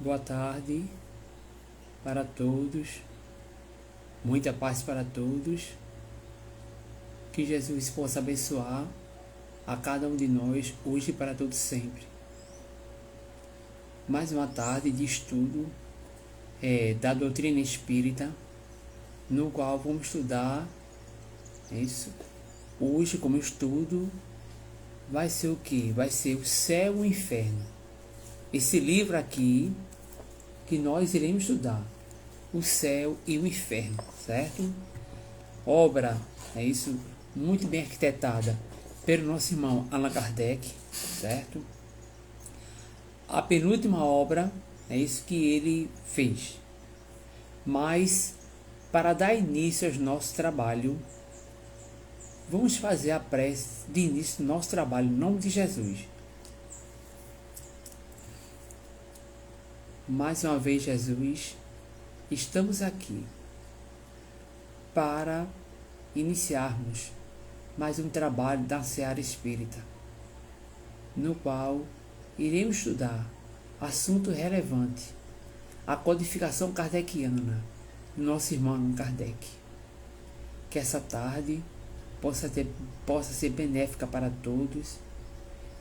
Boa tarde para todos, muita paz para todos, que Jesus possa abençoar a cada um de nós, hoje e para todos sempre. Mais uma tarde de estudo da doutrina espírita, no qual vamos estudar isso. Hoje, como estudo, vai ser o que? Vai ser o céu e o inferno. Esse livro aqui que nós iremos estudar, o céu e o inferno, certo? Obra, isso, muito bem arquitetada pelo nosso irmão Allan Kardec, certo? A penúltima obra é isso que ele fez. Mas, para dar início ao nosso trabalho, vamos fazer a prece de início do nosso trabalho, em nome de Jesus. Mais uma vez, Jesus, estamos aqui para iniciarmos mais um trabalho da seara espírita, no qual iremos estudar assunto relevante, a codificação kardeciana do nosso irmão Allan Kardec. Que essa tarde possa ser benéfica para todos,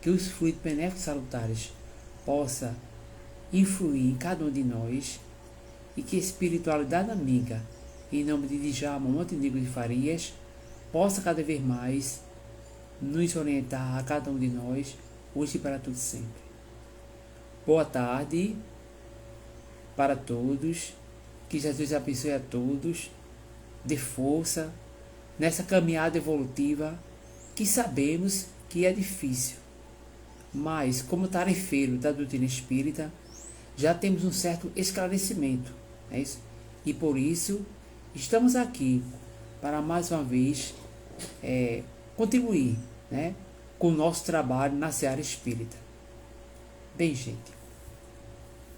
que os fluidos benéficos salutares possam influir em cada um de nós, e que a espiritualidade amiga, em nome de Djalma Montenegro de Farias, possa cada vez mais nos orientar a cada um de nós, hoje e para todos sempre. Boa tarde para todos, que Jesus abençoe a todos, dê força nessa caminhada evolutiva, que sabemos que é difícil, mas como tarefeiro da doutrina espírita, já temos um certo esclarecimento, é isso? E por isso estamos aqui para mais uma vez contribuir, né, com o nosso trabalho na seara espírita. Bem, gente,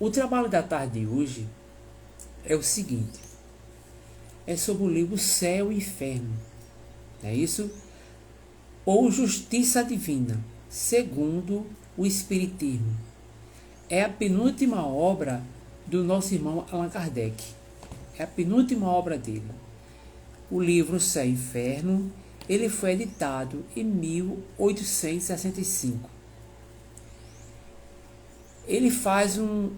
o trabalho da tarde de hoje é o seguinte: é sobre o livro Céu e Inferno, é isso? Ou Justiça Divina, segundo o Espiritismo. É a penúltima obra do nosso irmão Allan Kardec. É a penúltima obra dele. O livro Céu e Inferno, ele foi editado em 1865. Ele faz um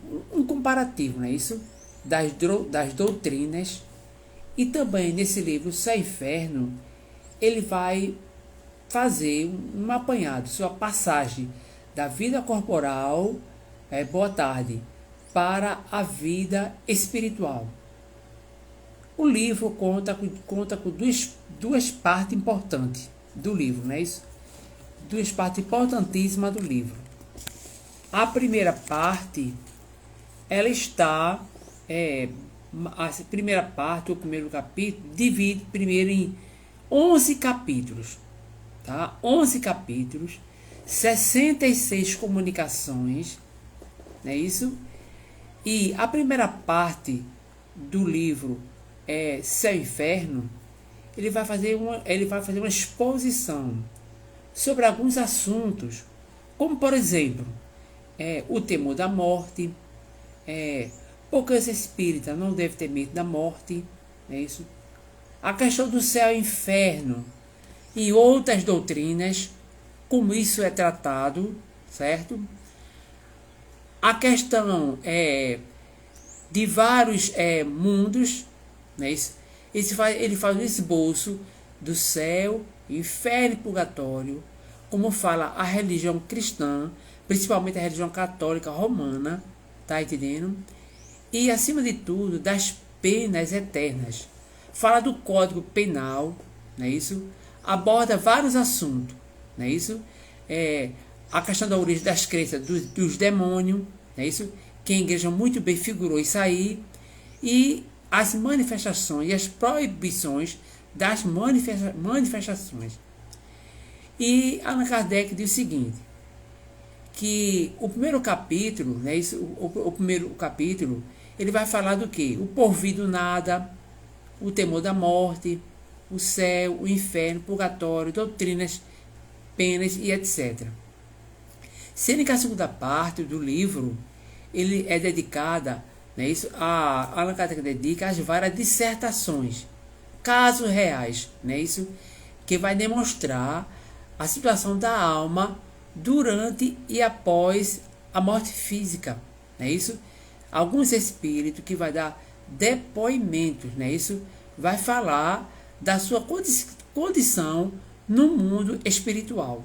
comparativo, não é isso? Das doutrinas. E também nesse livro Céu e Inferno, ele vai fazer um apanhado, sua passagem da vida corporal, boa tarde, para a vida espiritual. O livro conta com duas partes importantes do livro, não é isso? Duas partes importantíssimas do livro. A primeira parte, ela está, a primeira parte, o primeiro capítulo, divide primeiro em 11 capítulos, tá? 11 capítulos, 66 comunicações, não é isso? E a primeira parte do livro Céu e Inferno, ele vai fazer uma exposição sobre alguns assuntos, como por exemplo, o temor da morte, porque esse espírita não deve ter medo da morte, não é isso? A questão do céu e inferno e outras doutrinas, como isso é tratado, certo? A questão de vários mundos, né? Ele faz um esboço do céu, inferno e purgatório, como fala a religião cristã, principalmente a religião católica romana, tá entendendo? E acima de tudo, das penas eternas. Fala do Código Penal, não é isso? Aborda vários assuntos, não é isso? A questão da origem das crenças dos demônios, não é isso? Que a igreja muito bem figurou isso aí. E as manifestações e as proibições das manifestações. E Allan Kardec diz o seguinte, que o primeiro capítulo, né, o primeiro capítulo, ele vai falar do quê? O porvir do nada, o temor da morte, o céu, o inferno, o purgatório, doutrinas, penas e etc. Sendo que a segunda parte do livro, ele é dedicada, né, isso, Allan Kardec dedica às várias dissertações, casos reais, né, isso, que vai demonstrar a situação da alma durante e após a morte física, né, isso, alguns espíritos que vai dar depoimentos, né, isso, vai falar da sua condição no mundo espiritual.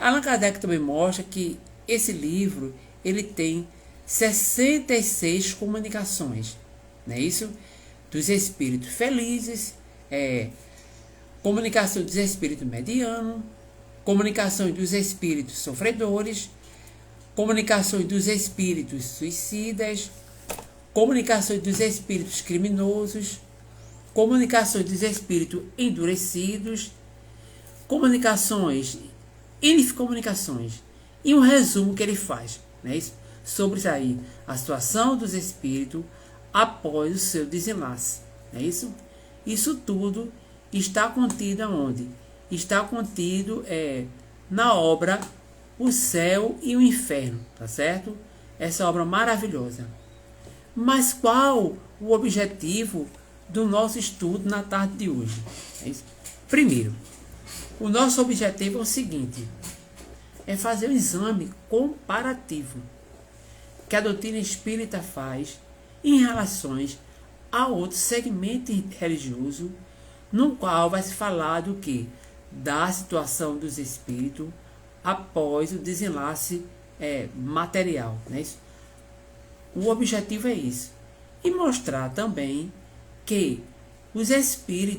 Allan Kardec também mostra que esse livro ele tem 66 comunicações, não é isso? Dos espíritos felizes, comunicação dos espíritos medianos, comunicações dos espíritos sofredores, comunicações dos espíritos suicidas, comunicações dos espíritos criminosos, comunicações dos espíritos endurecidos, comunicações e um resumo que ele faz, né, sobre isso aí, a situação dos espíritos após o seu desenlace, não é isso? Isso tudo está contido aonde? Está contido na obra O Céu e o Inferno, tá certo? Essa obra maravilhosa. Mas qual o objetivo do nosso estudo na tarde de hoje? Primeiro, o nosso objetivo é o seguinte: é fazer um exame comparativo que a doutrina espírita faz em relações a outro segmento religioso, no qual vai se falar do que? Da situação dos espíritos após o desenlace material, né? O objetivo é isso. E mostrar também que os espíritos,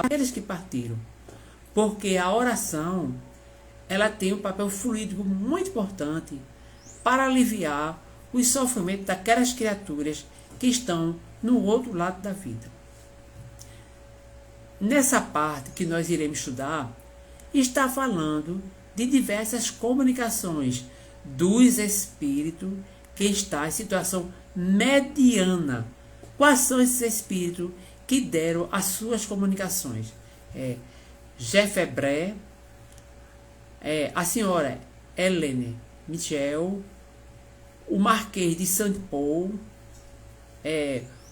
aqueles que partiram, porque a oração ela tem um papel fluídico muito importante para aliviar os sofrimentos daquelas criaturas que estão no outro lado da vida. Nessa parte que nós iremos estudar, está falando de diversas comunicações dos espíritos que estão em situação mediana. Quais são esses espíritos que deram as suas comunicações? Jefebré, a senhora Helene Michel, o Marquês de Saint-Paul,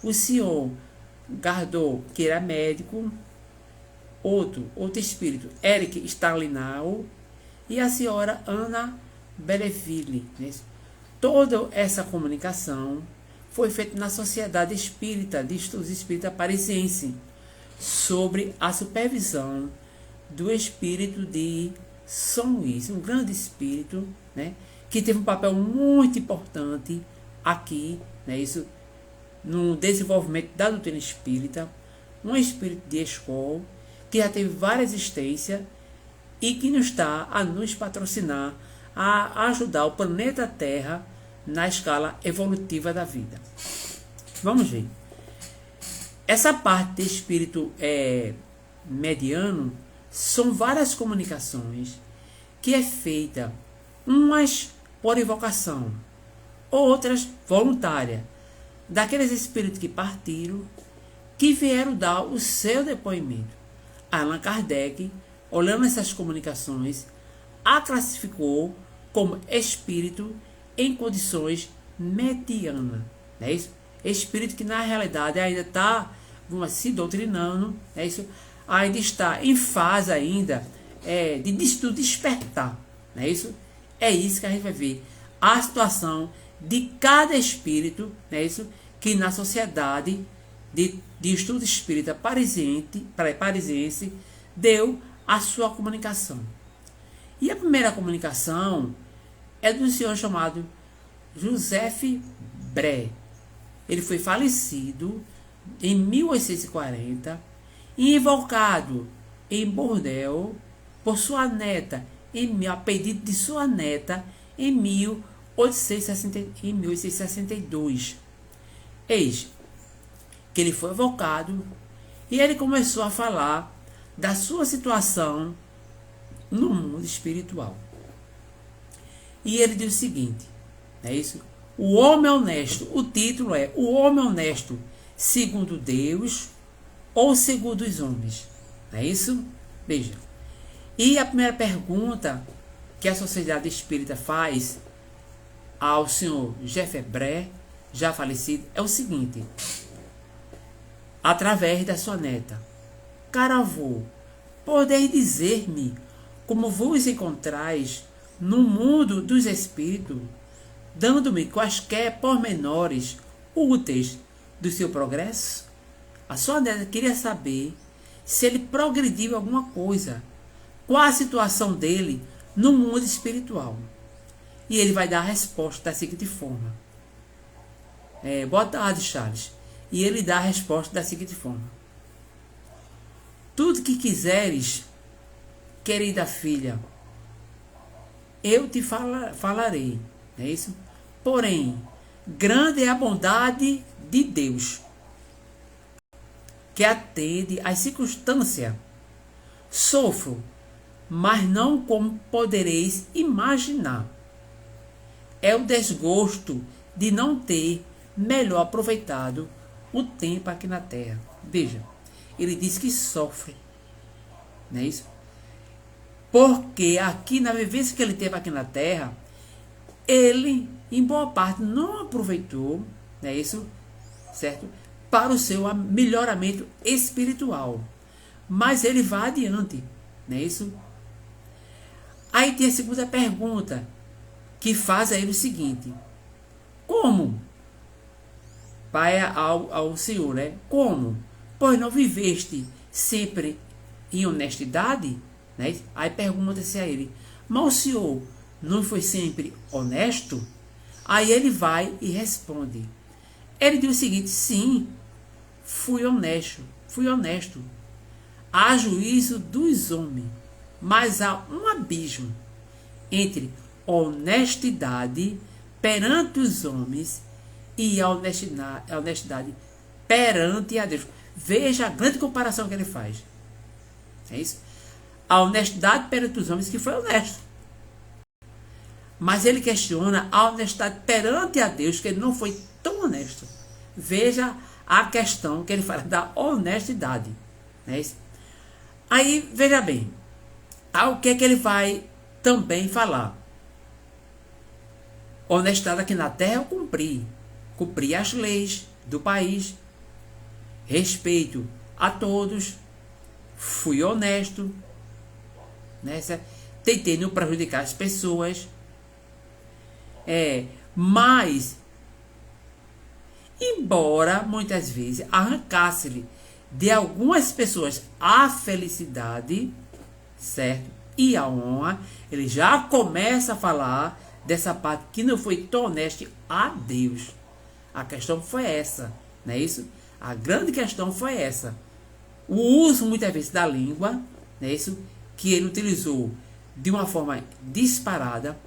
o senhor Gardot, que era médico, outro espírito, Eric Stalinau, e a senhora Ana Belleville. Né? Toda essa comunicação foi feita na Sociedade Espírita de Estudos Espírita Parisiense, sobre a supervisão do espírito de São Luís, um grande espírito, né, que teve um papel muito importante aqui, né, no desenvolvimento da doutrina espírita, um espírito de escola que já teve várias existências e que nos está a nos patrocinar, a ajudar o planeta Terra na escala evolutiva da vida. Vamos ver. Essa parte de espírito mediano são várias comunicações que é feita, umas por invocação, outras voluntárias, daqueles espíritos que partiram, que vieram dar o seu depoimento. Allan Kardec, olhando essas comunicações, a classificou como espírito em condições medianas. É isso? Espírito que na realidade ainda está se doutrinando, é isso? Ainda está em fase ainda de despertar. Não é isso? É isso que a gente vai ver. A situação de cada espírito, não é isso? Que na sociedade de estudo espírita parisiense deu a sua comunicação. E a primeira comunicação é do senhor chamado Joseph Bré. Ele foi falecido em 1840 e invocado em Bordeaux por sua neta, a pedido de sua neta, em 1862. Eis que ele foi invocado e ele começou a falar da sua situação no mundo espiritual. E ele diz o seguinte, é isso? O homem honesto, o título é O Homem Honesto segundo Deus ou segundo os homens. É isso? Veja. E a primeira pergunta que a Sociedade Espírita faz ao senhor Jefebré, já falecido, é o seguinte: através da sua neta: caro avô, podeis dizer-me como vos encontrais no mundo dos espíritos, dando-me quaisquer pormenores úteis do seu progresso? A sua neta queria saber se ele progrediu alguma coisa, qual a situação dele no mundo espiritual. E ele vai dar a resposta da seguinte forma. Boa tarde, Charles. E ele dá a resposta da seguinte forma: tudo que quiseres, querida filha, eu te falarei. Não é isso? Porém, grande é a bondade de Deus, que atende às circunstâncias. Sofro, mas não como podereis imaginar. É o desgosto de não ter melhor aproveitado o tempo aqui na Terra. Veja, ele diz que sofre, não é isso? Porque aqui, na vivência que ele teve aqui na Terra, ele, em boa parte, não aproveitou, não é isso? Certo? Para o seu melhoramento espiritual. Mas ele vai adiante, não é isso? Aí tem a segunda pergunta, que faz a ele o seguinte: como? Pai ao Senhor, né? Como? Pois não viveste sempre em honestidade? Né? Aí pergunta-se a ele: mas o Senhor não foi sempre honesto? Aí ele vai e responde. Ele diz o seguinte: sim, fui honesto. Há juízo dos homens, mas há um abismo entre honestidade perante os homens e a honestidade perante a Deus. Veja a grande comparação que ele faz. É isso? A honestidade perante os homens, que foi honesto. Mas ele questiona a honestidade perante a Deus, que ele não foi tão honesto. Veja a questão que ele fala da honestidade. É isso? Aí, veja bem, o que é que ele vai também falar? Honestidade aqui na Terra eu cumpri as leis do país, respeito a todos, fui honesto, né? Tentei não prejudicar as pessoas, mas embora muitas vezes arrancasse-lhe de algumas pessoas a felicidade, certo? E a honra, ele já começa a falar dessa parte que não foi tão honesta a Deus. A questão foi essa, não é isso? A grande questão foi essa. O uso muitas vezes da língua, não é isso? Que ele utilizou de uma forma disparada,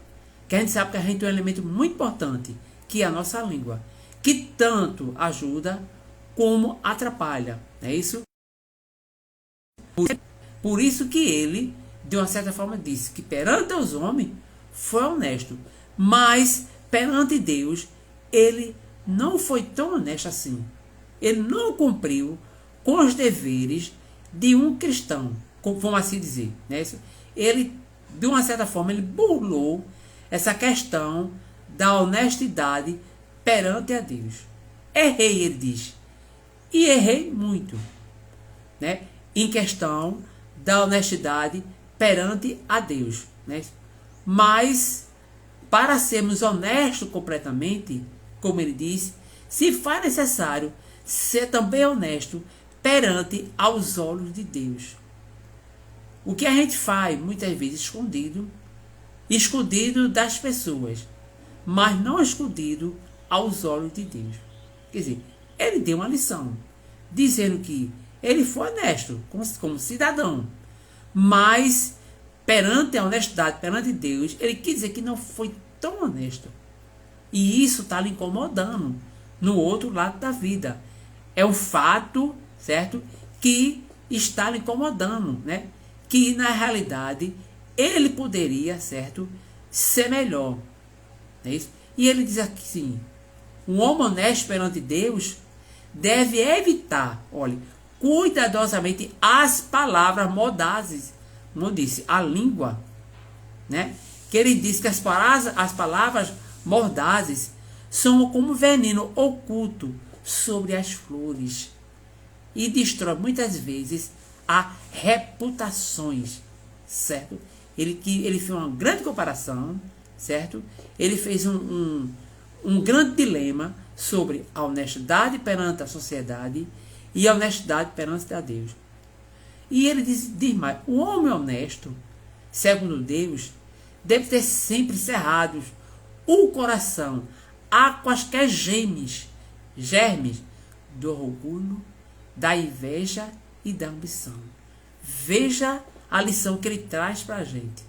que a gente sabe que a gente tem um elemento muito importante, que é a nossa língua, que tanto ajuda como atrapalha, não é isso? Por isso que ele, de uma certa forma, disse que perante os homens foi honesto, mas perante Deus ele não foi tão honesto assim. Ele não cumpriu com os deveres de um cristão, vamos assim dizer, né? Ele, de uma certa forma, ele burlou essa questão da honestidade perante a Deus. Errei, ele diz, e errei muito, né? Em questão da honestidade perante a Deus, né? Mas para sermos honestos completamente, como ele diz, se faz necessário ser também honesto perante aos olhos de Deus. O que a gente faz muitas vezes escondido das pessoas, mas não escondido aos olhos de Deus. Quer dizer, ele deu uma lição, dizendo que ele foi honesto como cidadão, mas perante a honestidade, perante Deus, ele quis dizer que não foi tão honesto. E isso está lhe incomodando no outro lado da vida. É um fato, certo? Que está lhe incomodando, né? Que na realidade ele poderia, certo? Ser melhor. Não é isso? E ele diz aqui sim: um homem honesto perante Deus deve evitar, olha, cuidadosamente as palavras mordazes. Como disse, a língua, né? Que ele diz que as palavras mordazes são como veneno oculto sobre as flores e destrói muitas vezes a reputações, certo? Ele fez uma grande comparação, certo? Ele fez um grande dilema sobre a honestidade perante a sociedade e a honestidade perante a Deus. E ele diz mais, o homem honesto, segundo Deus, deve ter sempre cerrados o coração a quaisquer germes do orgulho, da inveja e da ambição. Veja a lição que ele traz para a gente,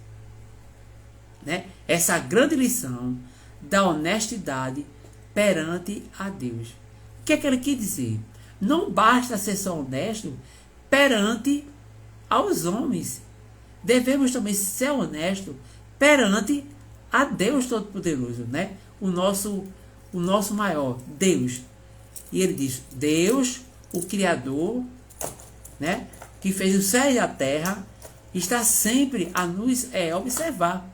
né? Essa grande lição da honestidade perante a Deus. O que é que ele quer dizer? Não basta ser só honesto perante aos homens. Devemos também ser honestos perante a Deus Todo-Poderoso, né? O nosso maior, Deus. E ele diz, Deus, o Criador, né? Que fez o céu e a terra, está sempre a nos observar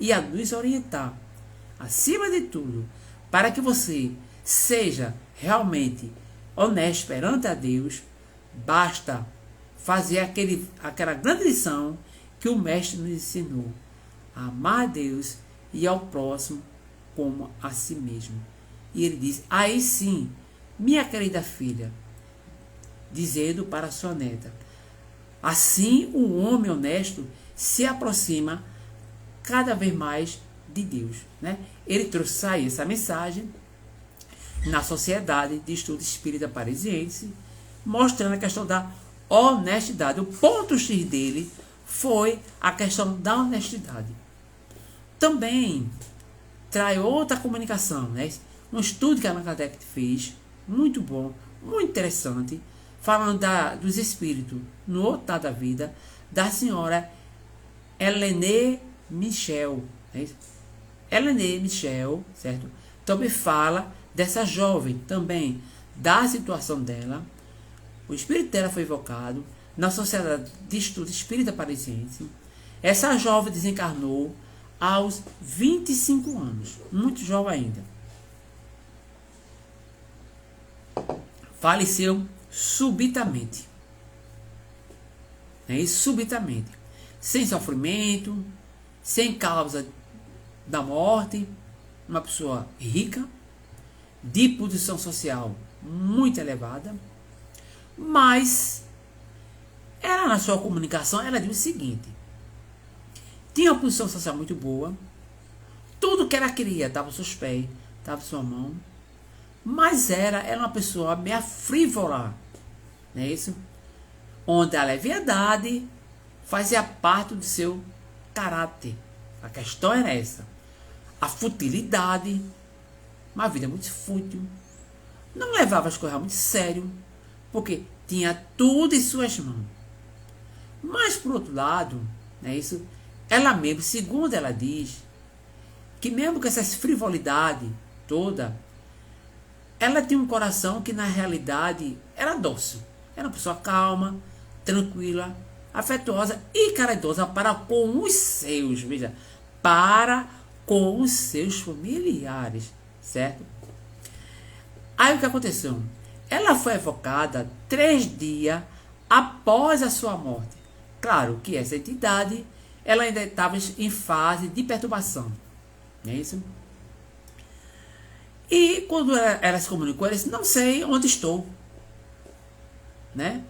e a nos orientar. Acima de tudo, para que você seja realmente honesto perante a Deus, basta fazer aquela grande lição que o Mestre nos ensinou. A amar a Deus e ao próximo como a si mesmo. E ele diz, aí sim, minha querida filha, dizendo para sua neta, assim o homem honesto se aproxima cada vez mais de Deus, né? Ele trouxe aí essa mensagem na Sociedade de Estudo Espírita Parisiense, mostrando a questão da honestidade. O ponto X dele foi a questão da honestidade. Também traz outra comunicação, né? Um estudo que a Allan Kardec fez, muito bom, muito interessante, falando dos espíritos no outro lado da vida, da senhora Hélène Michel. Né? Hélène Michel, certo? Também fala dessa jovem, também da situação dela. O espírito dela foi evocado na Sociedade de Estudo Espírita Parisiense. Essa jovem desencarnou aos 25 anos, muito jovem ainda. Faleceu subitamente. Subitamente. Sem sofrimento, sem causa da morte. Uma pessoa rica, de posição social muito elevada. Mas, ela na sua comunicação, ela diz o seguinte. Tinha uma posição social muito boa. Tudo que ela queria estava aos seus pés, estava em sua mão. Mas era uma pessoa meio frívola, não é isso? Onde a leviandade fazia parte do seu caráter. A questão era essa. A futilidade, uma vida muito fútil. Não levava as coisas muito sério, porque tinha tudo em suas mãos. Mas, por outro lado, não é isso? Ela mesmo, segundo ela diz, que mesmo com essa frivolidade toda, ela tinha um coração que na realidade era dócil. Era uma pessoa calma, tranquila, afetuosa e caridosa para com os seus, veja, para com os seus familiares, certo? Aí o que aconteceu? Ela foi evocada 3 dias após a sua morte. Claro que essa entidade, ela ainda estava em fase de perturbação, não é isso? E quando ela se comunicou, ela disse, não sei onde estou. Né?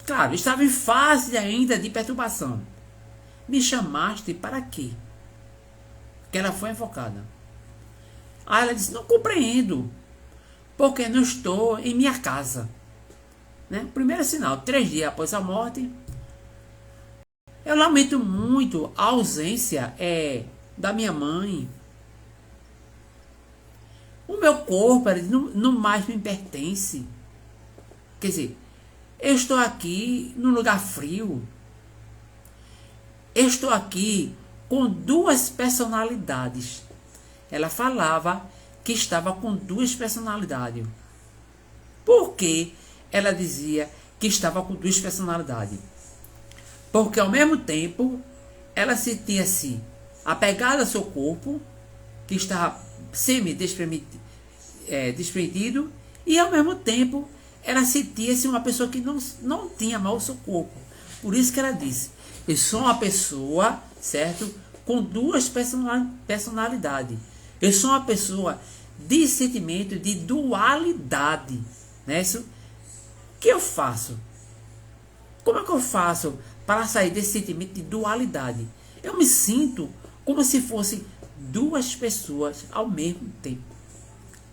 Claro, estava em fase ainda de perturbação. Me chamaste para quê? Que ela foi invocada. Aí ela disse, não compreendo. Porque não estou em minha casa. Né? Primeiro sinal, 3 dias após a morte. Eu lamento muito a ausência da minha mãe. O meu corpo não mais me pertence. Quer dizer, eu estou aqui num lugar frio. Eu estou aqui com 2 personalidades. Ela falava que estava com 2 personalidades. Por que ela dizia que estava com 2 personalidades? Porque ao mesmo tempo ela sentia-se apegada ao seu corpo, que estava desprendido, e ao mesmo tempo ela sentia-se uma pessoa que não tinha mal o seu corpo. Por isso que ela disse: eu sou uma pessoa, certo, com duas personalidades. Eu sou uma pessoa de sentimento de dualidade. Né? Isso, o que eu faço? Como é que eu faço para sair desse sentimento de dualidade? Eu me sinto como se fossem duas pessoas ao mesmo tempo.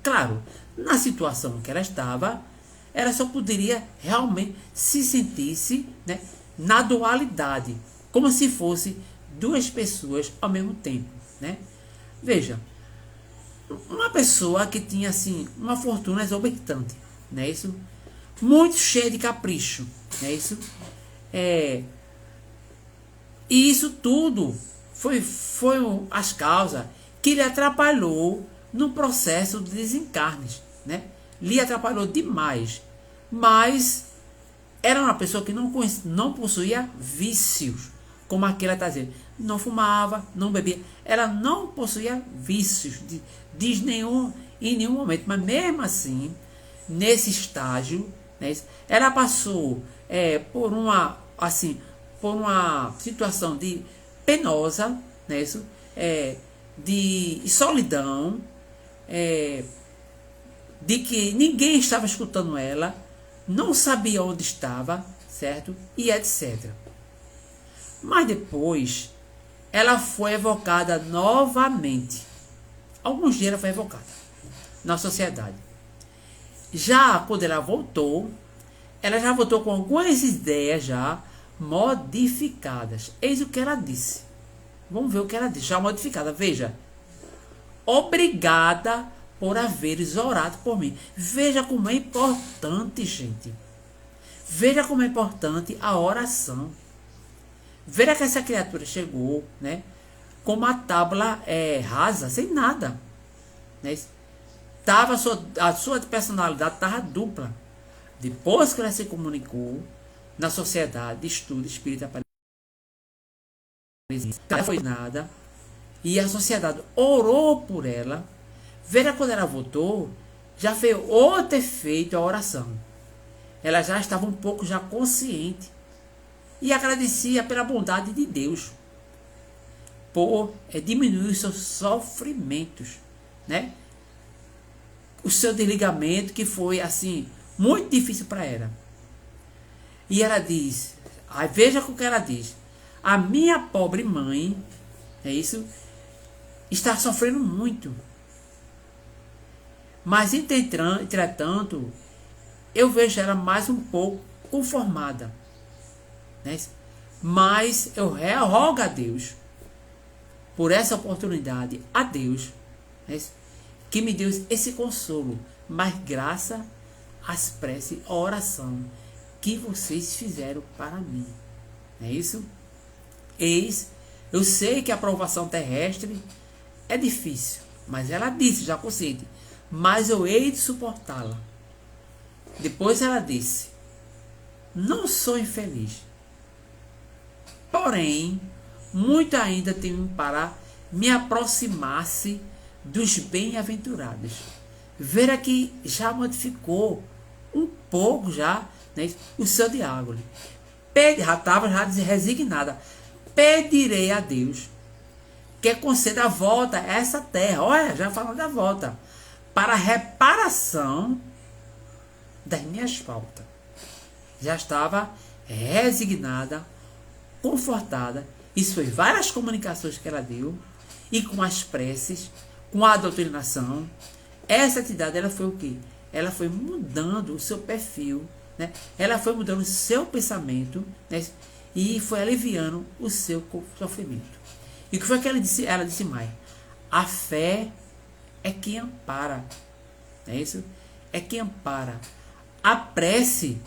Claro, na situação que ela estava, ela só poderia realmente se sentisse, né, na dualidade, como se fosse duas pessoas ao mesmo tempo. Né? Veja, uma pessoa que tinha assim uma fortuna exorbitante, né, isso, muito cheia de capricho, né, isso, e isso tudo foi as causas que lhe atrapalhou no processo de desencarnes, né? Lhe atrapalhou demais, mas era uma pessoa que não possuía vícios, como aquela está dizendo, não fumava, não bebia, ela não possuía vícios, diz em nenhum momento, mas mesmo assim, nesse estágio, né, ela passou por uma situação de penosa, né, isso, de solidão, de que ninguém estava escutando ela, não sabia onde estava, certo? E etc. Mas depois, ela foi evocada novamente. Alguns dias ela foi evocada na sociedade. Já quando ela já voltou com algumas ideias já modificadas. Eis o que ela disse. Vamos ver o que ela disse, já modificada. Veja. Obrigada por haveres orado por mim. Veja como é importante, gente. Veja como é importante a oração. Veja que essa criatura chegou, né, com uma tábua rasa, sem nada. Né? A sua personalidade estava dupla. Depois que ela se comunicou na sociedade de estudo espírita, não foi nada. E a sociedade orou por ela. Veja, quando ela voltou, já fez outro efeito a oração. Ela já estava um pouco já consciente. E agradecia pela bondade de Deus. Por diminuir os seus sofrimentos. Né? O seu desligamento, que foi assim, muito difícil para ela. E ela diz, veja o que ela diz. A minha pobre mãe, é isso, está sofrendo muito. Mas, entretanto, eu vejo ela mais um pouco conformada. Né? Mas eu rogo a Deus, por essa oportunidade, a Deus, né, que me deu esse consolo, mas graças às preces, à oração que vocês fizeram para mim. Não é isso? Eu sei que a aprovação terrestre é difícil, mas ela disse, já consciente, mas eu hei de suportá-la. Depois ela disse, não sou infeliz, porém, muito ainda tenho para me aproximar-se dos bem-aventurados. Veja que já modificou um pouco já, né, o seu diálogo. Já estava resignada. Pedirei a Deus que conceda a volta a essa terra. Olha, já falando da volta. Para a reparação das minhas faltas. Já estava resignada, confortada. Isso foi várias comunicações que ela deu. E com as preces, com a doutrinação. Essa entidade, ela foi o quê? Ela foi mudando o seu perfil. Né? Ela foi mudando o seu pensamento. Né? E foi aliviando o seu sofrimento. E o que foi que ela disse mais? A fé é que ampara. É isso? É que ampara. A prece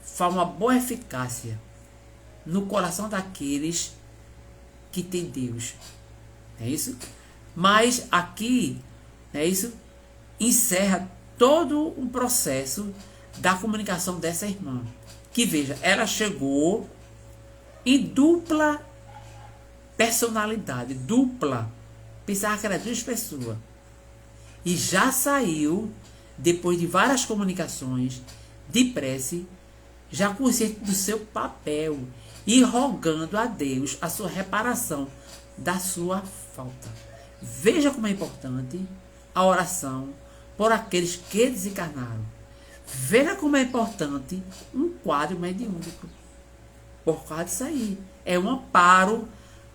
faz uma boa eficácia no coração daqueles que têm Deus. É isso? Mas aqui, é isso? Encerra todo um processo da comunicação dessa irmã. Que veja, ela chegou em dupla personalidade, dupla Pensava que era 2 pessoas. E já saiu, depois de várias comunicações de prece, já consciente do seu papel e rogando a Deus a sua reparação da sua falta. Veja como é importante a oração por aqueles que desencarnaram. Veja como é importante um quadro mediúnico. Por causa disso aí. É um amparo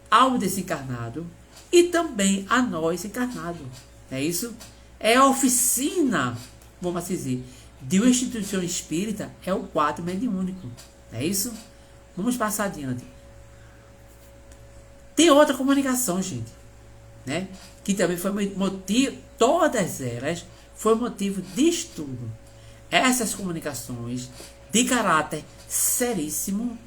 ao desencarnado e também a nós encarnados. É isso? É a oficina, vamos assim dizer, de uma instituição espírita, é o quadro mediúnico. É isso? Vamos passar adiante. Tem outra comunicação, gente, né? Que também foi motivo, todas elas foi motivo de estudo. Essas comunicações de caráter seríssimo,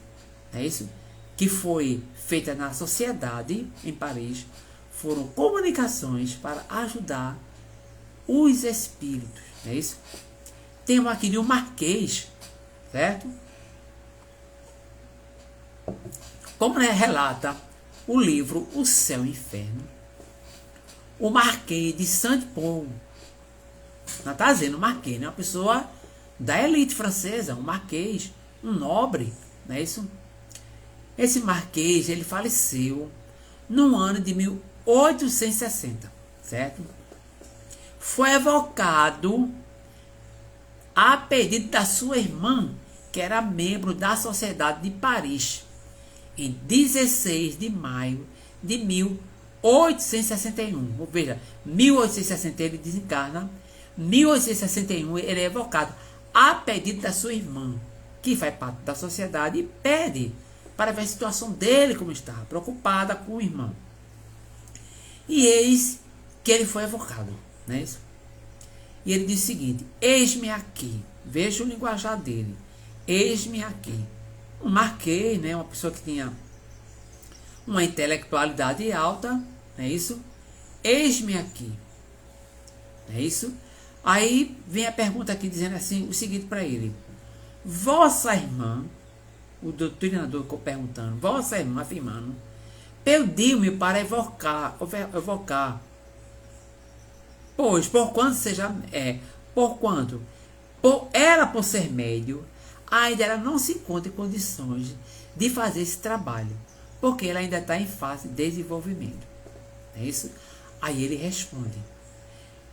é isso? Que foi feita na sociedade em Paris, foram comunicações para ajudar os espíritos, é isso? Temos aqui de um marquês, certo? Como relata o livro O Céu e o Inferno, o Marquês de Saint-Pol, não está dizendo Marquês, né? Uma pessoa da elite francesa, um marquês, um nobre, não é isso? Esse marquês, ele faleceu no ano de 1860, certo? Foi evocado a pedido da sua irmã, que era membro da Sociedade de Paris, em 16 de maio de 1861. Veja, 1860 ele desencarna, 1861 ele é evocado a pedido da sua irmã, que faz parte da sociedade, e pede para ver a situação dele como está, preocupada com o irmão. E eis que ele foi evocado, não é isso? E ele diz o seguinte: eis-me aqui. Veja o linguajar dele. Eis-me aqui. Um marquês, né? Uma pessoa que tinha uma intelectualidade alta, não é isso? Eis-me aqui. Não é isso? Aí vem a pergunta aqui dizendo assim, o seguinte para ele: vossa irmã, o doutrinador ficou perguntando, vossa irmã afirmando, pediu-me para evocar, pois, por por ser médio, ainda ela não se encontra em condições de fazer esse trabalho, porque ela ainda está em fase de desenvolvimento. É isso? Aí ele responde: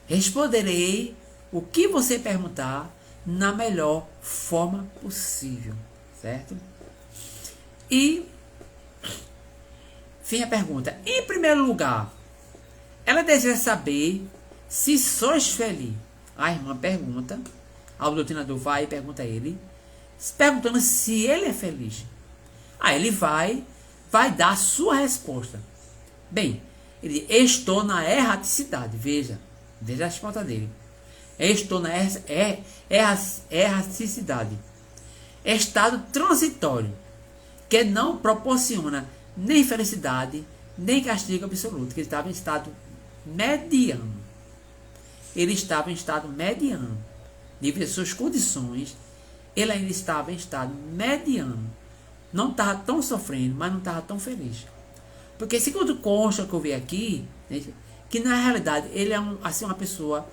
responderei o que você perguntar na melhor forma possível, certo? E vem a pergunta: em primeiro lugar, ela deseja saber se sois feliz. A irmã pergunta, ao doutrinador vai e pergunta a ele, perguntando se ele é feliz. Aí ele vai dar a sua resposta. Bem, ele: estou na erraticidade. Veja a resposta dele. Estou na erraticidade, estado transitório, que não proporciona nem felicidade, nem castigo absoluto, que ele estava em estado mediano. Ele estava em estado mediano. Devido às suas condições, ele ainda estava em estado mediano. Não estava tão sofrendo, mas não estava tão feliz. Porque segundo consta que eu vi aqui, que na realidade ele é uma pessoa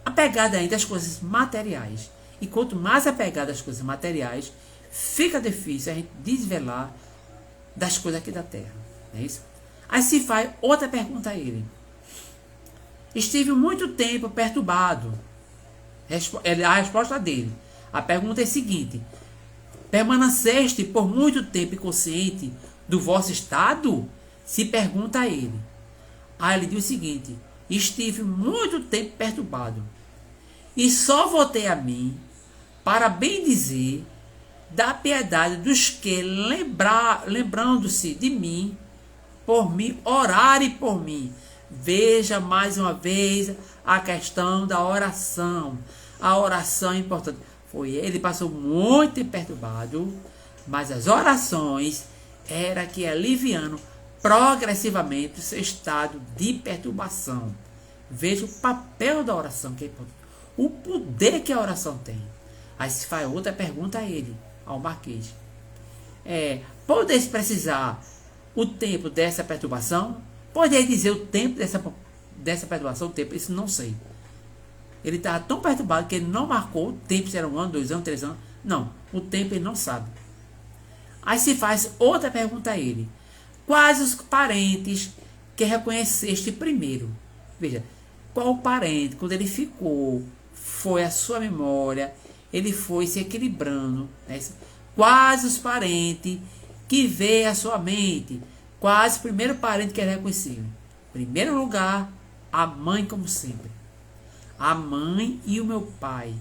apegada ainda às coisas materiais. E quanto mais apegado às coisas materiais, fica difícil a gente desvelar das coisas aqui da Terra. Não é isso? Aí se faz outra pergunta a ele: estive muito tempo perturbado. A resposta dele. A pergunta é a seguinte: permaneceste por muito tempo inconsciente do vosso estado? Se pergunta a ele. Aí ele diz o seguinte: estive muito tempo perturbado, e só voltei a mim para bem dizer da piedade dos que, lembrando-se de mim, por mim, orarem por mim. Veja mais uma vez a questão da oração. A oração é importante. Ele passou muito tempo perturbado, mas as orações era que aliviando progressivamente o seu estado de perturbação. Veja o papel da oração, que é importante, o poder que a oração tem. Aí se faz outra pergunta a ele, ao marquês: podeis precisar o tempo dessa perturbação? Pode aí dizer o tempo dessa perturbação? O tempo, isso não sei. Ele estava tão perturbado que ele não marcou o tempo, se era 1 ano, 2 anos, 3 anos. Não, o tempo ele não sabe. Aí se faz outra pergunta a ele. Quais os parentes que reconheceste primeiro? Veja, qual o parente, quando ele ficou, foi a sua memória, ele foi se equilibrando. Né? Quais os parentes que veio à sua mente? Quais o primeiro parente que ele reconheceu? Em primeiro lugar, a mãe, como sempre. A mãe e o meu pai.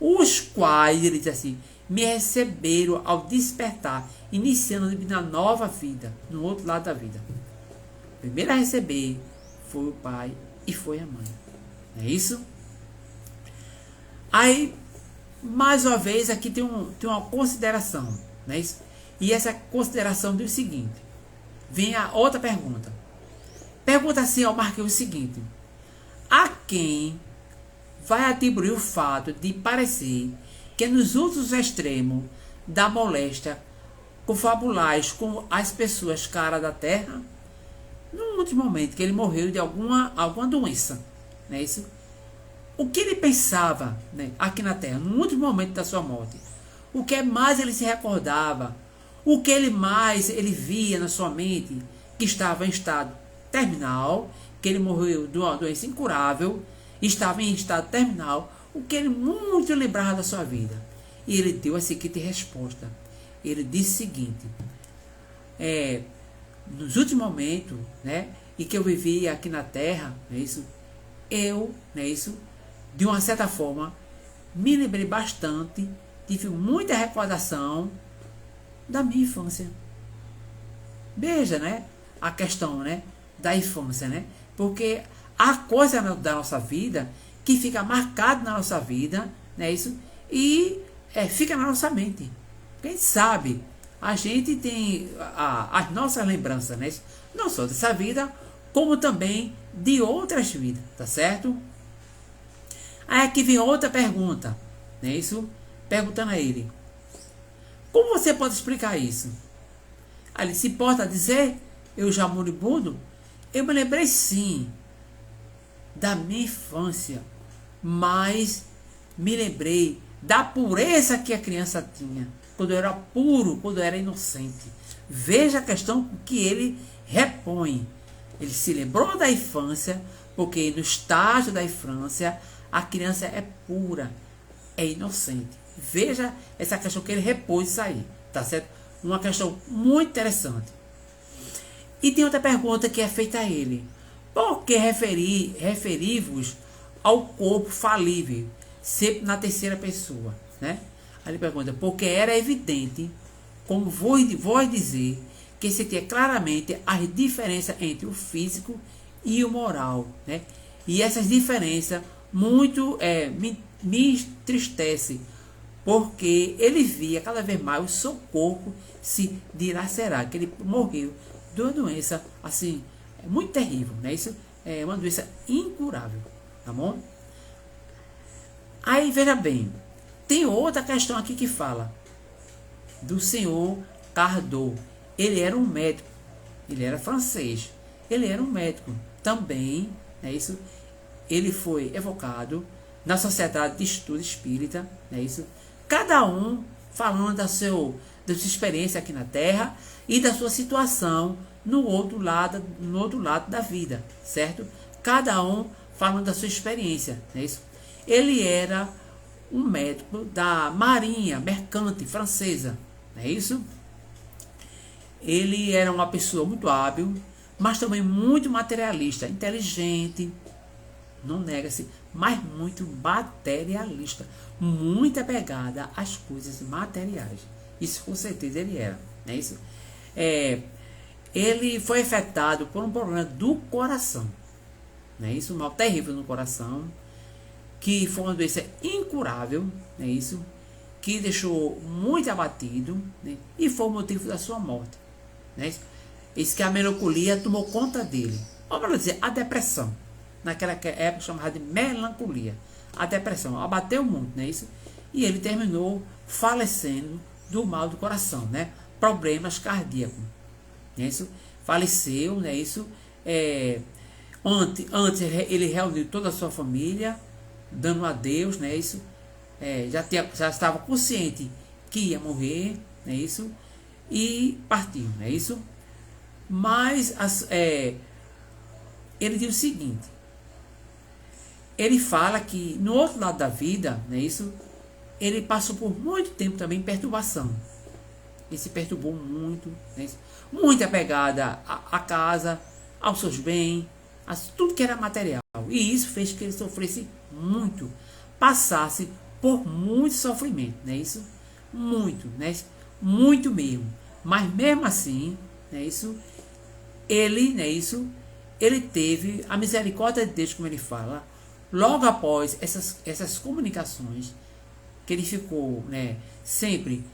Os quais, ele diz assim, me receberam ao despertar, iniciando na nova vida, no outro lado da vida. O primeiro a receber foi o pai e foi a mãe. Não é isso? Aí, mais uma vez, aqui tem uma consideração. Não é isso? E essa consideração diz o seguinte. Vem a outra pergunta. Pergunta assim ao Marquinhos o seguinte. A quem vai atribuir o fato de parecer que nos últimos extremos da moléstia confabulais com as pessoas caras da terra, no último momento que ele morreu de alguma doença, não é isso? O que ele pensava, né, aqui na terra, no último momento da sua morte? O que mais ele se recordava? O que ele via na sua mente que estava em estado terminal, que ele morreu de uma doença incurável, estava em estado terminal, o que ele muito lembrava da sua vida. E ele deu a seguinte resposta. Ele disse o seguinte, nos últimos momentos, né, em que eu vivi aqui na terra, não é isso? Eu, não é isso? De uma certa forma, me lembrei bastante, tive muita recordação da minha infância. Veja, né, a questão, né, da infância, né? Porque há coisa da nossa vida que fica marcado na nossa vida, né, isso? E fica na nossa mente. Quem sabe a gente tem as nossas lembranças, né? Não só dessa vida, como também de outras vidas, tá certo? Aí aqui vem outra pergunta, né? Isso, perguntando a ele: como você pode explicar isso? Aí ele se importa a dizer, eu já moribundo, eu me lembrei sim da minha infância, mas me lembrei da pureza que a criança tinha, quando eu era puro, quando eu era inocente. Veja a questão que ele repõe. Ele se lembrou da infância, porque no estágio da infância, a criança é pura, é inocente. Veja essa questão que ele repôs isso aí, tá certo? Uma questão muito interessante. E tem outra pergunta que é feita a ele. Por que referir-vos ao corpo falível, sempre na terceira pessoa, né? Aí ele pergunta, porque era evidente, como vou dizer, que se tinha claramente as diferenças entre o físico e o moral, né? E essas diferenças muito me entristecem, porque ele via cada vez mais o seu corpo se dilacerar, que ele morreu de uma doença assim, muito terrível, né? Isso é uma doença incurável, tá bom? Aí veja bem, tem outra questão aqui que fala do senhor Cardot. Ele era um médico, ele era francês, ele era um médico também, é isso. Ele foi evocado na Sociedade de Estudo Espírita, é isso. Cada um falando da sua experiência aqui na Terra e da sua situação no outro lado da vida, certo? Cada um falando da sua experiência, é isso. Ele era um médico da Marinha Mercante francesa, não é isso? Ele era uma pessoa muito hábil, mas também muito materialista, inteligente, não nega-se, mas muito materialista, muito apegada às coisas materiais. Isso com certeza ele era, não é isso? Ele foi afetado por um problema do coração, não é isso? Um mal terrível no coração, que foi uma doença incurável, não é isso? Que deixou muito abatido, né? E foi o motivo da sua morte, né? Isso que a melancolia tomou conta dele. Vamos dizer, a depressão, naquela época chamada de melancolia, a depressão abateu muito, não é isso? E ele terminou falecendo do mal do coração, né? Problemas cardíacos, não é isso? Faleceu, não é isso? Antes ele reuniu toda a sua família, dando a Deus, né, isso, já estava consciente que ia morrer, né, isso, e partiu, né, isso. Mas ele diz o seguinte, ele fala que no outro lado da vida, né, isso, ele passou por muito tempo também em perturbação. Ele se perturbou muito, né, isso, muito apegada à casa, aos seus bens, a tudo que era material. E isso fez que ele sofresse muito, passasse por muito sofrimento, né, isso, muito, né, muito mesmo. Mas mesmo assim, né, isso, ele teve a misericórdia de Deus, como ele fala, logo após essas comunicações, que ele ficou, né, sempre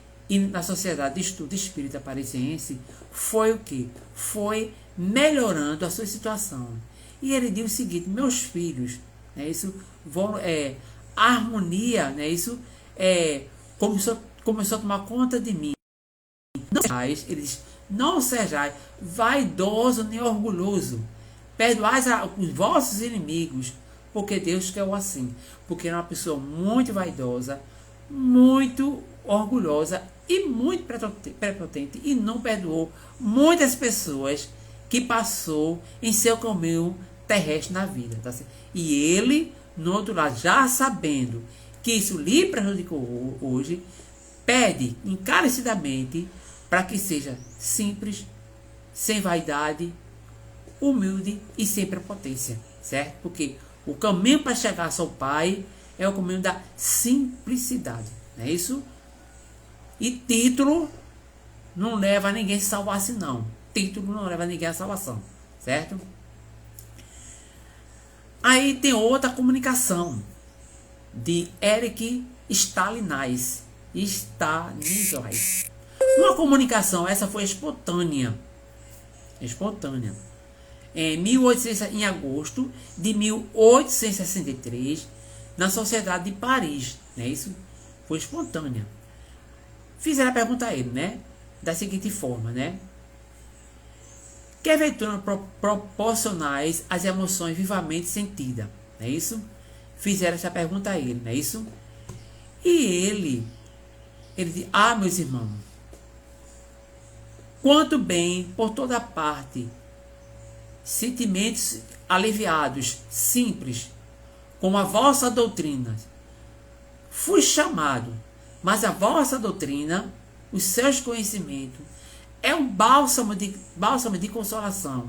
na sociedade de estudo espírita parisiense, foi o que? Foi melhorando a sua situação. E ele diz o seguinte, meus filhos, né, isso, a harmonia, né, isso, começou a tomar conta de mim. Não sejais vaidoso nem orgulhoso, perdoai os vossos inimigos, porque Deus quer assim. Porque era uma pessoa muito vaidosa, muito orgulhosa e muito prepotente, e não perdoou muitas pessoas que passou em seu caminho terrestre na vida, tá certo? E ele, no outro lado, já sabendo que isso lhe prejudicou hoje, pede encarecidamente para que seja simples, sem vaidade, humilde e sem prepotência, certo? Porque o caminho para chegar ao seu Pai é o caminho da simplicidade, não é isso? E título não leva ninguém a se salvar-se, não. Título não leva ninguém à salvação, certo? Aí tem outra comunicação de Eric Stalinais. Uma comunicação, essa foi espontânea. Em agosto de 1863, na Sociedade de Paris, né? Isso foi espontânea. Fizeram a pergunta a ele, né? Da seguinte forma, né? Que aventuras proporcionais às emoções vivamente sentidas, não é isso? Fizeram essa pergunta a ele, não é isso? E ele diz, meus irmãos, quanto bem por toda parte, sentimentos aliviados, simples, como a vossa doutrina. Fui chamado, mas a vossa doutrina, os seus conhecimentos, é um bálsamo de consolação.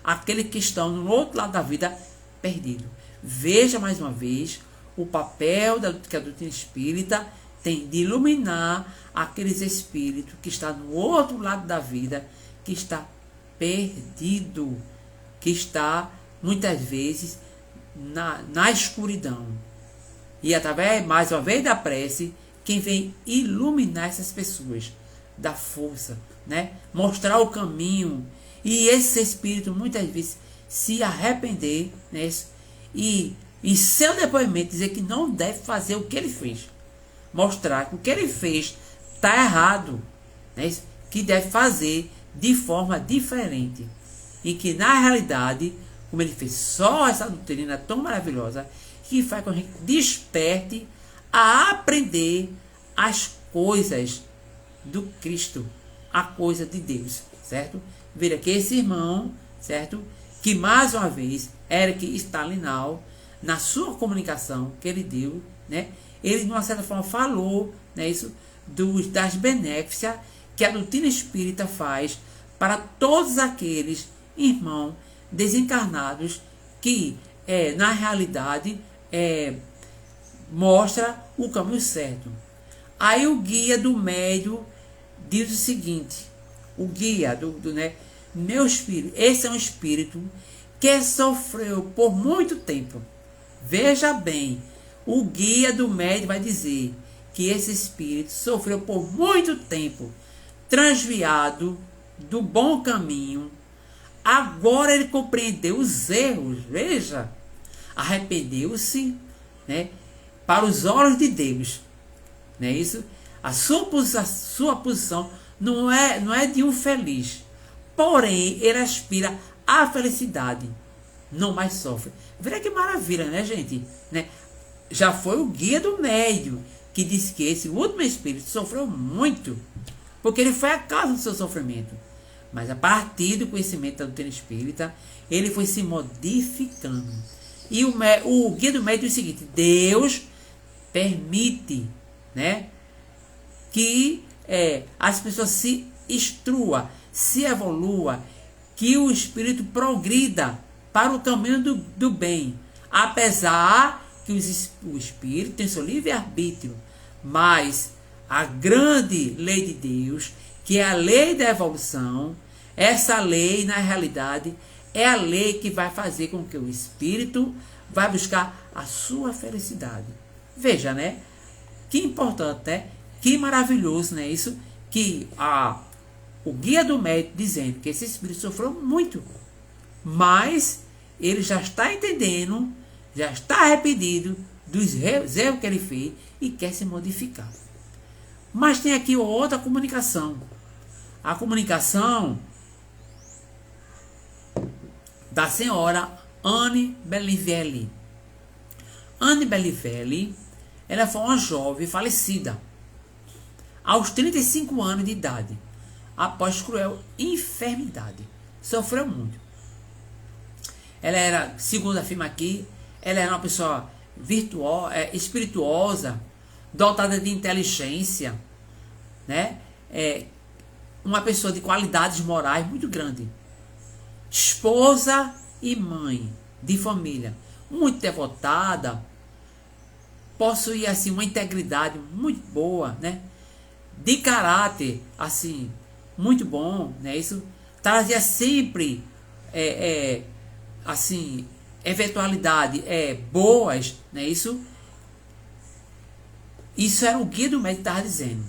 Aquele que estão no outro lado da vida perdido. Veja mais uma vez o papel que a doutrina espírita tem de iluminar aqueles espíritos que estão no outro lado da vida, que está perdido, que está muitas vezes na escuridão. E através, mais uma vez, da prece, quem vem iluminar essas pessoas, dar força, né? Mostrar o caminho. E esse espírito muitas vezes se arrepender, né? E seu depoimento dizer que não deve fazer o que ele fez, mostrar que o que ele fez está errado, né? Que deve fazer de forma diferente, e que na realidade, como ele fez só essa doutrina tão maravilhosa, que faz com que a gente desperte a aprender as coisas do Cristo, a coisa de Deus, certo? Veja que esse irmão, certo? Que mais uma vez, Eric Stalinal, na sua comunicação que ele deu, né? Ele de uma certa forma falou, né, isso, das benéficas que a doutrina espírita faz para todos aqueles irmãos desencarnados que, na realidade, mostra o caminho certo. Aí o guia do médium diz o seguinte, o guia né, meu espírito, esse é um espírito que sofreu por muito tempo. Veja bem, o guia do médium vai dizer que esse espírito sofreu por muito tempo, transviado do bom caminho. Agora ele compreendeu os erros, veja, arrependeu-se, né, para os olhos de Deus, não é isso? A sua posição não é de um feliz, porém ele aspira a felicidade, não mais sofre. Veja que maravilha, né, gente? Né? Já foi o guia do médium que disse que esse último espírito sofreu muito, porque ele foi a causa do seu sofrimento. Mas a partir do conhecimento da doutrina espírita, ele foi se modificando. E o guia do médium diz o seguinte: Deus permite, né, que as pessoas se instrua, se evolua, que o espírito progrida para o caminho do bem, apesar que o espírito tem seu livre-arbítrio, mas a grande lei de Deus, que é a lei da evolução, essa lei, na realidade, é a lei que vai fazer com que o espírito vai buscar a sua felicidade. Veja, né? Que importante, né? Que maravilhoso, né? Isso que o guia do médico dizendo que esse espírito sofreu muito, mas ele já está entendendo, já está arrependido dos erros que ele fez e quer se modificar. Mas tem aqui outra comunicação. A comunicação da senhora Anne Bellivelli. Anne Bellivelli, ela foi uma jovem falecida aos 35 anos de idade, após cruel enfermidade. Sofreu muito. Ela era, segundo afirma aqui, ela era uma pessoa espirituosa, dotada de inteligência, né? Uma pessoa de qualidades morais muito grande. Esposa e mãe de família, muito devotada, possuía assim uma integridade muito boa, né? De caráter assim muito bom, né? Isso trazia sempre assim eventualidade boas, né? Isso era o guia do médico que estava dizendo.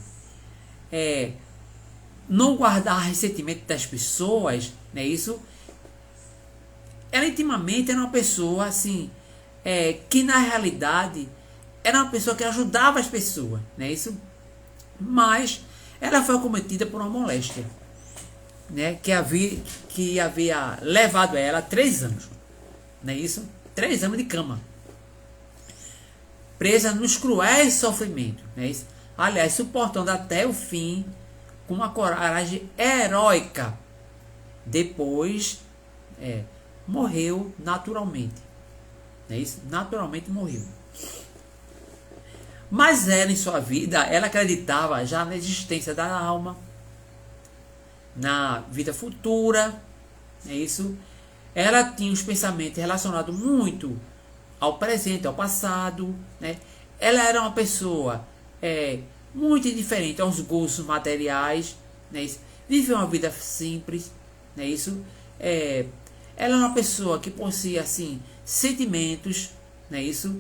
Não guardar ressentimento das pessoas, né? Isso. Ela intimamente era uma pessoa assim, que na realidade era uma pessoa que ajudava as pessoas, né? Isso. Mas ela foi acometida por uma moléstia, né? Que havia levado ela 3 anos, né? Isso, 3 anos de cama, presa nos cruéis sofrimentos, né? Isso. Aliás, suportando até o fim com uma coragem heróica. Depois morreu naturalmente, né? Isso, naturalmente morreu. Mas ela, em sua vida, ela acreditava já na existência da alma, na vida futura, é isso. Ela tinha os pensamentos relacionados muito ao presente, ao passado, né? Ela era uma pessoa muito indiferente aos gostos materiais, né? Isso. Viveu uma vida simples, né? Isso. Ela é uma pessoa que possuía assim sentimentos, né? Isso.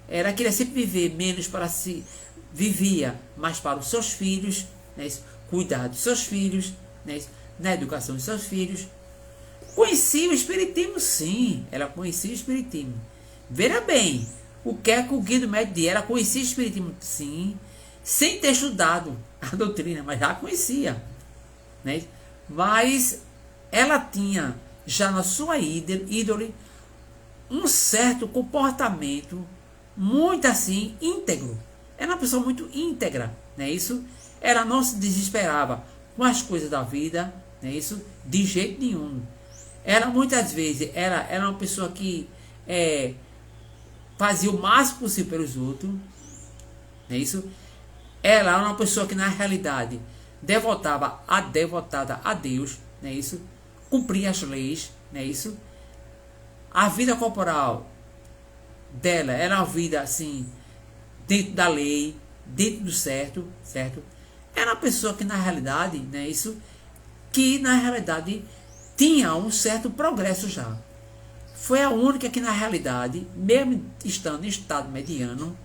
Ela queria sempre viver menos para si, vivia mais para os seus filhos, né? Isso. Cuidar dos seus filhos, né? Isso. Na educação dos seus filhos. Conhecia o espiritismo, sim, ela conhecia o espiritismo. Veja bem, o que é que o guia do médico dizia? Ela conhecia o espiritismo, sim, sem ter estudado a doutrina, mas já conhecia, né? Mas ela tinha já na sua ídole um certo comportamento muito assim íntegro. Era uma pessoa muito íntegra, né? Isso. Ela não se desesperava com as coisas da vida, né? Isso de jeito nenhum. Ela muitas vezes era uma pessoa que fazia o máximo possível pelos outros, né? Isso. Ela era uma pessoa que na realidade devotada a Deus, né? Isso. Cumpria as leis, né? Isso. A vida corporal dela era uma vida assim dentro da lei, dentro do certo. Era uma pessoa que na realidade, né? Isso, que na realidade tinha um certo progresso já. Foi a única que na realidade, mesmo estando em estado mediano,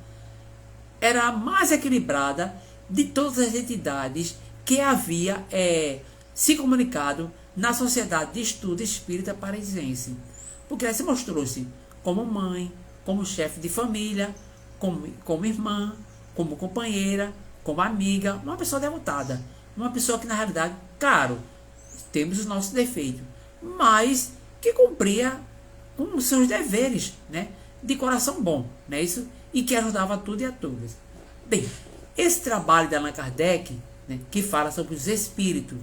era a mais equilibrada de todas as entidades que havia se comunicado na Sociedade de Estudo Espírita Parisiense. Porque ela se mostrou-se como mãe, como chefe de família, como irmã, como companheira, como amiga, uma pessoa devotada. Uma pessoa que na realidade, claro, temos os nossos defeitos, mas que cumpria com os seus deveres, né, de coração bom, não é isso? E que ajudava a tudo e a todos. Bem, esse trabalho de Allan Kardec, né, que fala sobre os espíritos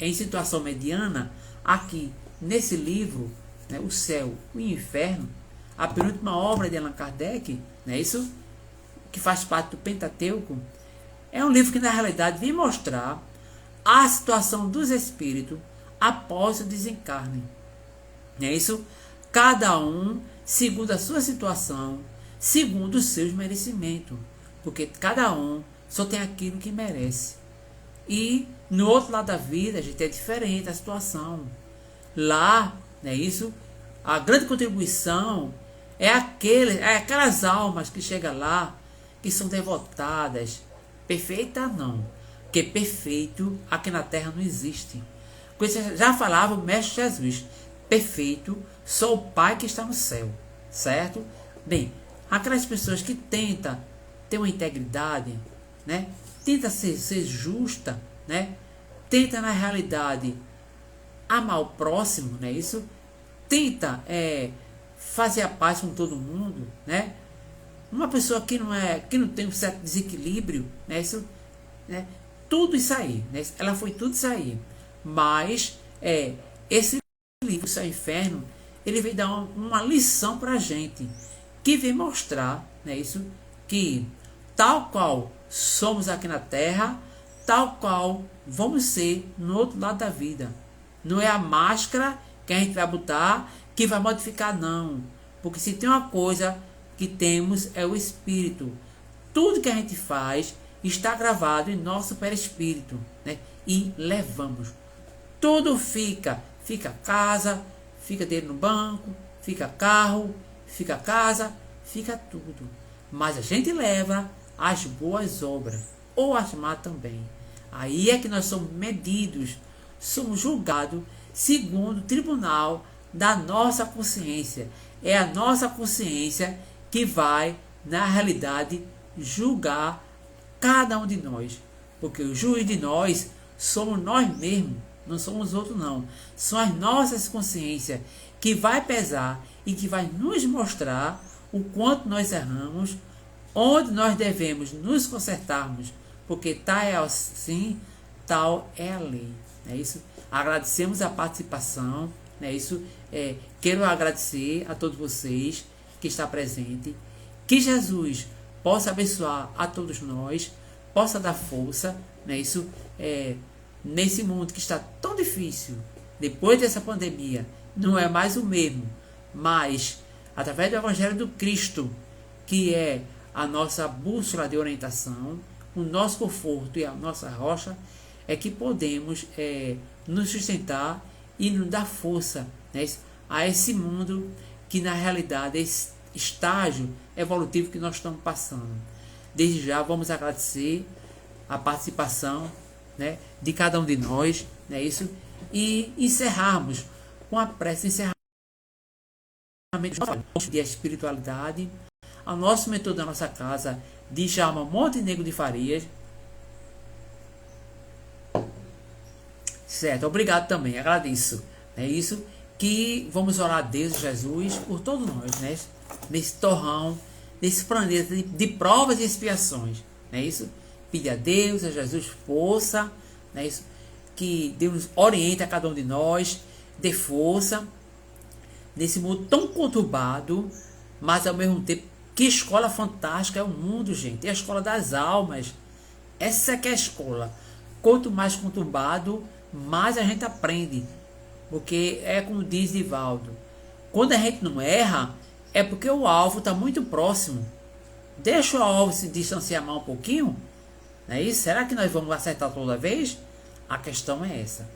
em situação mediana, aqui nesse livro, né, O Céu e o Inferno, a penúltima obra de Allan Kardec, não é isso? Que faz parte do Pentateuco, é um livro que na realidade vem mostrar a situação dos espíritos após o desencarne. Não é isso? Cada um segundo a sua situação, segundo os seus merecimentos, porque cada um só tem aquilo que merece. E no outro lado da vida, a gente é diferente a situação. Lá, não é isso? A grande contribuição é aquelas almas que chegam lá, que são devotadas. Perfeita não, porque perfeito aqui na terra não existe. Porque já falava o Mestre Jesus, perfeito só o Pai que está no céu, certo? Bem, aquelas pessoas que tentam ter uma integridade, né? Tenta ser justa, né? Tenta na realidade amar o próximo, né? Isso tenta fazer a paz com todo mundo, né? Uma pessoa que não tem um certo desequilíbrio, né? Isso, né? Tudo isso aí, né? Ela foi tudo isso aí, mas esse livro, O Céu e o Inferno, ele vem dar uma lição para a gente, que vem mostrar, né? Isso, que tal qual somos aqui na Terra, tal qual vamos ser no outro lado da vida. Não é a máscara que a gente vai botar que vai modificar, não. Porque se tem uma coisa que temos é o Espírito. Tudo que a gente faz está gravado em nosso perispírito, né? E levamos. Tudo fica casa, fica dinheiro no banco, fica carro, fica casa, fica tudo. Mas a gente leva as boas obras, ou as más também. Aí é que nós somos medidos, somos julgados segundo o tribunal da nossa consciência. É a nossa consciência que vai, na realidade, julgar cada um de nós. Porque o juiz de nós somos nós mesmos, não somos outros não. São as nossas consciências que vai pesar e que vai nos mostrar o quanto nós erramos, onde nós devemos nos consertarmos, porque tal é assim, tal é a lei. É isso. Agradecemos a participação, é isso. Quero agradecer a todos vocês que estão presentes. Que Jesus possa abençoar a todos nós, possa dar força, né, isso, nesse mundo que está tão difícil, depois dessa pandemia, não é mais o mesmo, mas através do Evangelho do Cristo, que é a nossa bússola de orientação, o nosso conforto e a nossa rocha, é que podemos nos sustentar e nos dar força, né, a esse mundo que na realidade é esse estágio evolutivo que nós estamos passando. Desde já vamos agradecer a participação, né, de cada um de nós, né, isso, e encerrarmos com a prece de encerramento de espiritualidade ao nosso mentor da nossa casa, Djalma Montenegro de Farias. Certo, obrigado também, agradeço. É isso que vamos orar a Deus, Jesus, por todos nós, né? Nesse torrão, nesse planeta de provas e expiações, não é isso? Pedir a Deus, a Jesus força, não é isso? Que Deus oriente a cada um de nós, dê força nesse mundo tão conturbado, mas ao mesmo tempo, que escola fantástica é o mundo, gente. É a escola das almas. Essa que é a escola. Quanto mais conturbado, mais a gente aprende. Porque é como diz Divaldo, quando a gente não erra, é porque o alvo está muito próximo. Deixa o alvo se distanciar mais um pouquinho, não é isso? Será que nós vamos acertar toda vez? A questão é essa.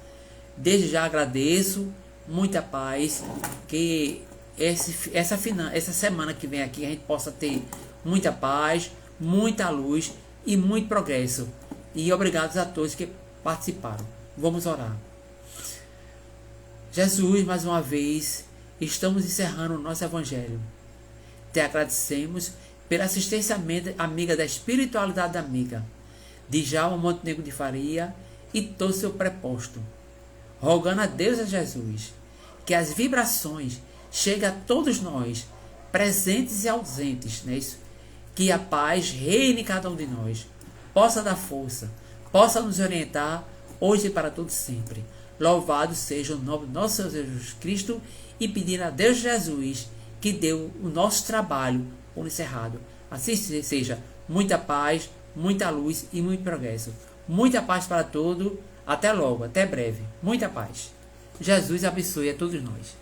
Desde já agradeço, muita paz, que essa semana que vem aqui a gente possa ter muita paz, muita luz e muito progresso. E obrigado a todos que participaram. Vamos orar. Jesus, mais uma vez, estamos encerrando o nosso Evangelho. Te agradecemos pela assistência amiga da espiritualidade amiga, Djalma Montenegro de Faria e todo seu preposto, rogando a Deus, a Jesus, que as vibrações cheguem a todos nós, presentes e ausentes, não é isso? Que a paz reine em cada um de nós, possa dar força, possa nos orientar hoje e para todo sempre. Louvado seja o nome do nosso Senhor Jesus Cristo, e pedindo a Deus Jesus que deu o nosso trabalho por encerrado. Assim seja, muita paz, muita luz e muito progresso. Muita paz para todos. Até logo, até breve. Muita paz. Jesus abençoe a todos nós.